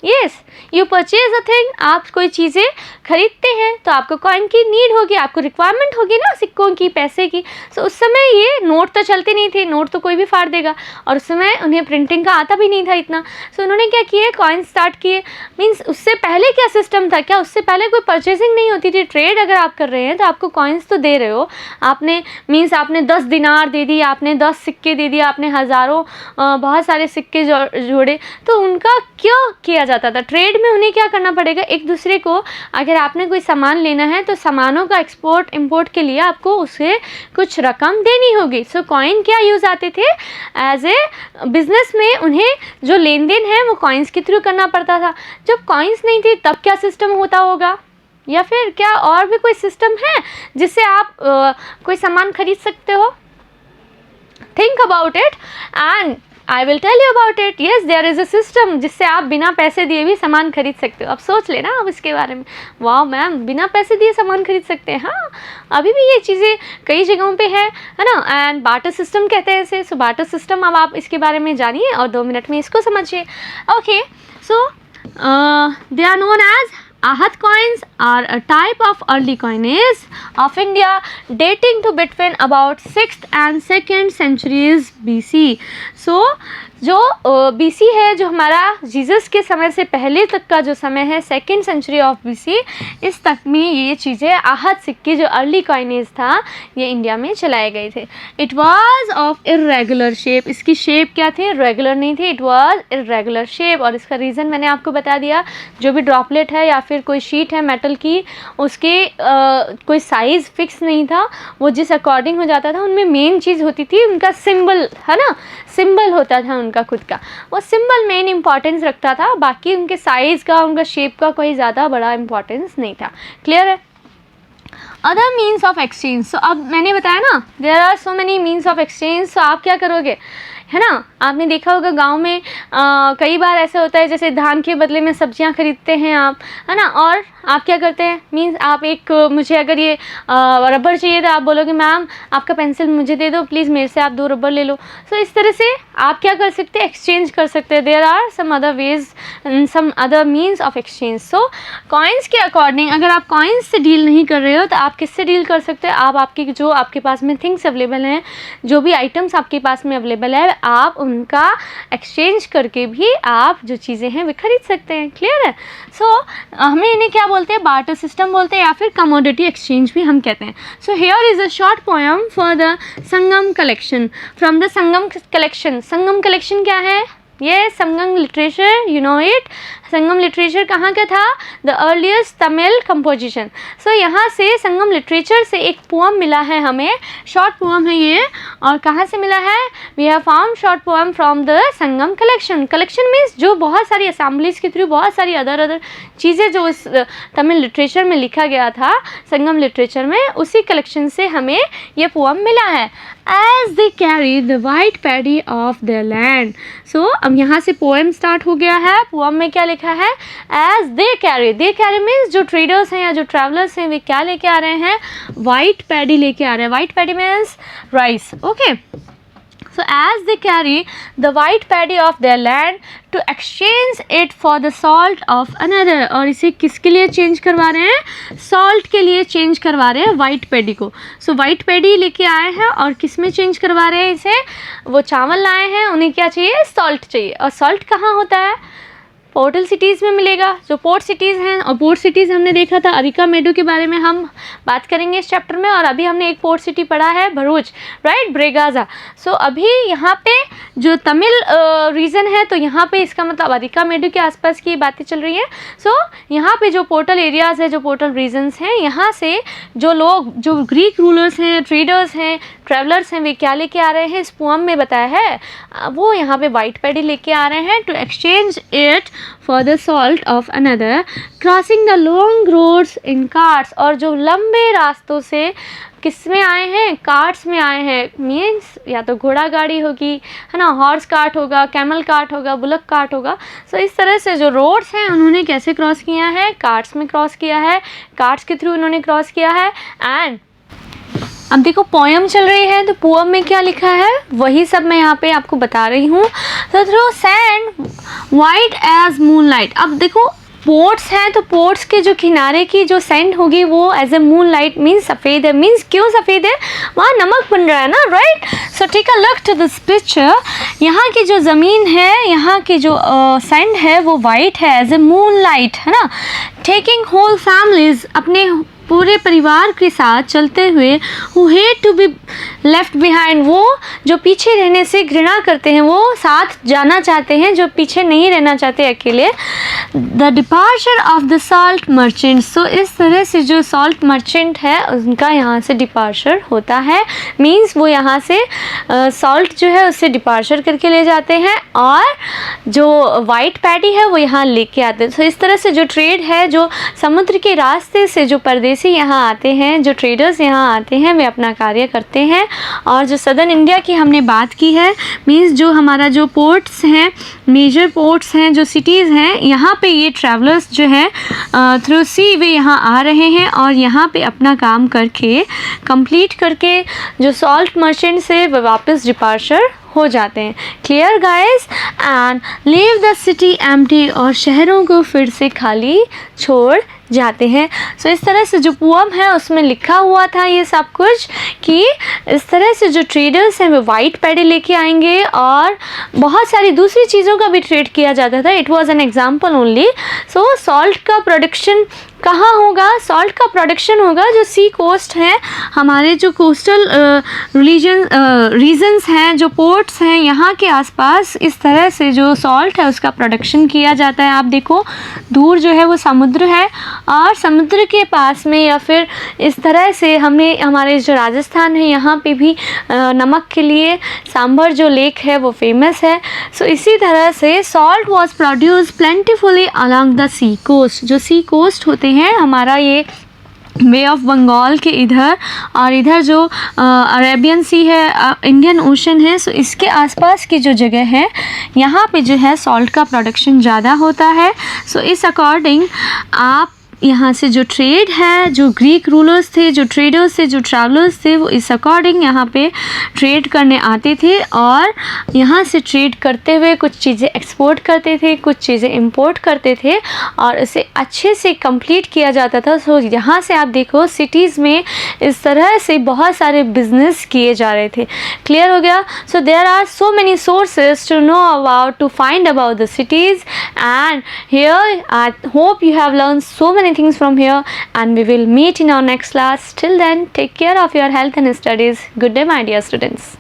Yes, you purchase a thing. आप कोई चीज़ें खरीदते हैं तो आपको कॉइन की नीड होगी, आपको रिक्वायरमेंट होगी ना सिक्कों की, पैसे की। सो उस समय ये नोट तो चलते नहीं थे, नोट तो कोई भी फाड़ देगा, और उस समय उन्हें प्रिंटिंग का आता भी नहीं था इतना। सो उन्होंने क्या किए? कॉइन स्टार्ट किए। मीन्स उससे पहले क्या सिस्टम था? क्या उससे पहले कोई परचेजिंग नहीं होती थी? ट्रेड अगर आप कर रहे हैं तो आपको कॉइन्स तो दे रहे हो आपने, मीन्स आपने 10 दिनार दे दी, आपने 10 सिक्के दे दिए, आपने हज़ारों बहुत सारे सिक्के जोड़े, तो उनका क्यों किया जाता था? ट्रेड में उन्हें क्या करना पड़ेगा? एक दूसरे को, अगर आपने कोई सामान लेना है तो सामानों का एक्सपोर्ट इंपोर्ट के लिए आपको उसे कुछ रकम देनी होगी। सो कॉइन क्या यूज़ आते थे? एज ए बिजनेस में उन्हें जो लेन देन है वो कॉइन्स के थ्रू करना पड़ता था। जब कॉइन्स नहीं थे तब क्या सिस्टम होता होगा? या फिर क्या और भी कोई सिस्टम है जिससे आप कोई सामान खरीद सकते हो? Think about it and I will tell you about it. Yes, there is a system जिससे आप बिना पैसे दिए भी सामान खरीद सकते हो। अब सोच लेना आप इसके बारे में। वाह मैम, बिना पैसे दिए सामान खरीद सकते हैं? हाँ, अभी भी ये चीज़ें कई जगहों पे है ना। एंड बार्टर सिस्टम कहते हैं इसे। सो बार्टर सिस्टम, अब आप इसके बारे में जानिए और 2 मिनट में इसको समझिए। Okay, so they are known as Ahad coins are a type of early coinage of India dating to between about 6th and 2nd centuries BC. So जो BC है, जो हमारा जीसस के समय से पहले तक का जो समय है, 2nd सेंचुरी ऑफ BC, इस तक में ये चीज़ें आहत सिक्के जो अर्ली कॉइनेज था ये इंडिया में चलाए गए थे। It was of irregular shape. इसकी शेप क्या थी? रेगुलर नहीं थी, इट वाज इरेगुलर शेप। और इसका रीज़न मैंने आपको बता दिया। जो भी ड्रॉपलेट है या फिर कोई शीट है मेटल की, उसके कोई साइज़ फिक्स नहीं था, वो जिस अकॉर्डिंग हो जाता था। उनमें मेन चीज़ होती थी उनका सिंबल, है ना, सिंबल होता था उनका खुद का, वो सिंबल मेन इंपॉर्टेंस रखता था। बाकी उनके साइज़ का, उनका शेप का कोई ज़्यादा बड़ा इंपॉर्टेंस नहीं था। क्लियर है? Other means of exchange. So अब मैंने बताया ना, there are so many means of exchange. So आप क्या करोगे? है ना। आपने देखा होगा गांव में कई बार ऐसा होता है, जैसे धान के बदले में सब्जियां खरीदते हैं आप, है ना, और आप क्या करते हैं, मीन्स आप एक मुझे अगर ये रबर चाहिए तो आप बोलोगे मैम आपका पेंसिल मुझे दे दो प्लीज़, मेरे से आप 2 रबर ले लो। सो इस तरह से आप क्या कर सकते हैं, एक्सचेंज कर सकते हैं। There are some other ways, some other means of exchange. So coins के अकॉर्डिंग अगर आप कॉइन्स से डील नहीं कर रहे हो तो आप किससे डील कर सकते हैं, आप आपकी जो आपके पास में थिंग्स अवेलेबल हैं, जो भी आइटम्स आपके पास में अवेलेबल है, आप उनका एक्सचेंज करके भी आप जो चीज़ें हैं वे खरीद सकते हैं। क्लियर है। सो हमें इन्हें क्या बोलते हैं, बार्टर सिस्टम बोलते हैं या फिर कमोडिटी एक्सचेंज भी हम कहते हैं। So here is a short poem for the Sangam collection from the Sangam collection. Sangam collection क्या है, ये Sangam literature, you know it. Sangam literature कहाँ का था, the earliest Tamil composition. So यहाँ से संगम लिटरेचर से एक पोअम मिला है हमें, शॉर्ट पोअम है ये, और कहाँ से मिला है, we have found short poem from the Sangam collection. Collection means जो बहुत सारी असेंबलीज के थ्रू बहुत सारी अदर चीज़ें जो इस तमिल लिटरेचर में लिखा गया था संगम लिटरेचर में, उसी कलेक्शन से हमें ये पोअम मिला है। As they carry the white paddy of their land। So अब यहाँ से पोएम स्टार्ट हो गया है। पोएम में क्या लिखा है, as they carry means जो ट्रेडर्स हैं या जो ट्रैवलर्स हैं वे क्या लेके आ रहे हैं, वाइट पैडी लेके आ रहे हैं। White paddy means rice. Okay, so as they carry the white paddy of their land to exchange it for the salt of another। और इसे किसके लिए चेंज करवा रहे हैं, सॉल्ट के लिए चेंज करवा रहे हैं वाइट पैडी को। सो वाइट पैडी लेके आए हैं और किस में चेंज करवा रहे हैं इसे, वो चावल लाए हैं, उन्हें क्या चाहिए, सॉल्ट चाहिए। और सॉल्ट कहाँ होता है, पोर्टल सिटीज़ में मिलेगा, जो पोर्ट सिटीज़ हैं। और पोर्ट सिटीज़ हमने देखा था अरिकामेडू के बारे में हम बात करेंगे इस चैप्टर में, और अभी हमने एक पोर्ट सिटी पढ़ा है भरूच, राइट, ब्रेगाजा। सो अभी यहाँ पे जो तमिल रीजन है, तो यहाँ पे इसका मतलब अरिकामेडू के आसपास की बातें चल रही हैं। सो यहाँ पे जो पोर्टल एरियाज़ है, जो पोर्टल रीजन्स हैं, यहाँ से जो लोग, जो ग्रीक रूलर्स हैं, ट्रेडर्स हैं, ट्रैवलर्स हैं, वे क्या लेके आ रहे हैं, इस पोअम में बताया है, वो यहाँ पे वाइट पैडी लेके आ रहे हैं to exchange it for the salt of another, crossing the long roads in carts. और जो लंबे रास्तों से किस में आए हैं, कार्ट्स में आए हैं, मीन्स या तो घोड़ा गाड़ी होगी, है ना, हॉर्स कार्ट होगा, कैमल कार्ट होगा, बुलक कार्ट होगा। सो इस तरह से जो रोड्स हैं उन्होंने कैसे क्रॉस किया है, कार्ट्स में क्रॉस किया है, कार्ट्स के थ्रू उन्होंने क्रॉस किया है। एंड अब देखो पोएम चल रही है, तो पोएम में क्या लिखा है वही सब मैं यहाँ पे आपको बता रही हूँ। तो through sand white as moonlight. अब देखो पोर्ट्स हैं, तो पोर्ट्स के जो किनारे की जो सैंड होगी वो एज ए मूनलाइट मीन्स सफ़ेद है। मीन्स क्यों सफ़ेद है, वहाँ नमक बन रहा है ना, right. So take a look to this picture. यहाँ की जो ज़मीन है, यहाँ की जो सैंड है वो वाइट है एज ए मूनलाइट, है ना। टेकिंग होल फैमिलीज, अपने पूरे परिवार के साथ चलते हुए, who hate to be left behind, वो जो पीछे रहने से घृणा करते हैं, वो साथ जाना चाहते हैं, जो पीछे नहीं रहना चाहते अकेले। The departure of the salt merchant. So इस तरह से जो सॉल्ट मर्चेंट है उनका यहाँ से डिपार्चर होता है। मीन्स वो यहाँ से सॉल्ट जो है उससे डिपार्चर करके ले जाते हैं, और जो वाइट पैडी है वो यहाँ लेके आते हैं। सो इस तरह से जो ट्रेड है, जो समुद्र के रास्ते से जो परदेसी यहाँ आते हैं, जो ट्रेडर्स यहाँ आते हैं, वे अपना कार्य करते हैं। और जो सदर्न इंडिया की हमने बात की है, मीन्स जो हमारा जो पोर्ट्स हैं, मेजर पोर्ट्स हैं, जो सिटीज़ हैं, यहाँ पे ये ट्रैवलर्स जो हैं थ्रू सी वे यहाँ आ रहे हैं और यहाँ पे अपना काम करके कंप्लीट करके जो सॉल्ट मर्चेंट से वापस डिपार्चर हो जाते हैं। Clear guys. And leave the city empty, और शहरों को फिर से खाली छोड़ जाते हैं। सो इस तरह से जो पोअम है उसमें लिखा हुआ था ये सब कुछ, कि इस तरह से जो ट्रेडर्स हैं वो वाइट पैडी लेके आएंगे, और बहुत सारी दूसरी चीज़ों का भी ट्रेड किया जाता था। It was an example only. So salt का प्रोडक्शन कहाँ होगा, सॉल्ट का प्रोडक्शन होगा जो सी कोस्ट हैं, हमारे जो कोस्टल रीजन्स हैं, जो पोर्ट्स हैं, यहाँ के आसपास इस तरह से जो सॉल्ट है उसका प्रोडक्शन किया जाता है। आप देखो दूर जो है वो समुद्र है, और समुद्र के पास में या फिर इस तरह से हमें हमारे जो राजस्थान है यहाँ पे भी नमक के लिए सांभर जो लेक है वो फेमस है। सो इसी तरह से salt was produce plentifully along the sea coast. जो सी कोस्ट होते हैं, हमारा ये बे ऑफ बंगाल के इधर, और इधर जो अरेबियन सी है, इंडियन ओशन है, सो इसके आसपास की जो जगह है यहाँ पे जो है सॉल्ट का प्रोडक्शन ज़्यादा होता है। सो इस अकॉर्डिंग आप यहाँ से जो ट्रेड है, जो ग्रीक रूलर्स थे, जो ट्रेडर्स थे, जो ट्रैवलर्स थे, वो इस अकॉर्डिंग यहाँ पे ट्रेड करने आते थे और यहाँ से ट्रेड करते हुए कुछ चीज़ें एक्सपोर्ट करते थे, कुछ चीज़ें इंपोर्ट करते थे और इसे अच्छे से कंप्लीट किया जाता था। सो यहाँ से आप देखो सिटीज़ में इस तरह से बहुत सारे बिजनेस किए जा रहे थे। क्लियर हो गया? So there are so many sources to know about, to find about the cities, and here I hope you have learned so many things from here, and we will meet in our next class. Till then, take care of your health and studies. Good day, my dear students.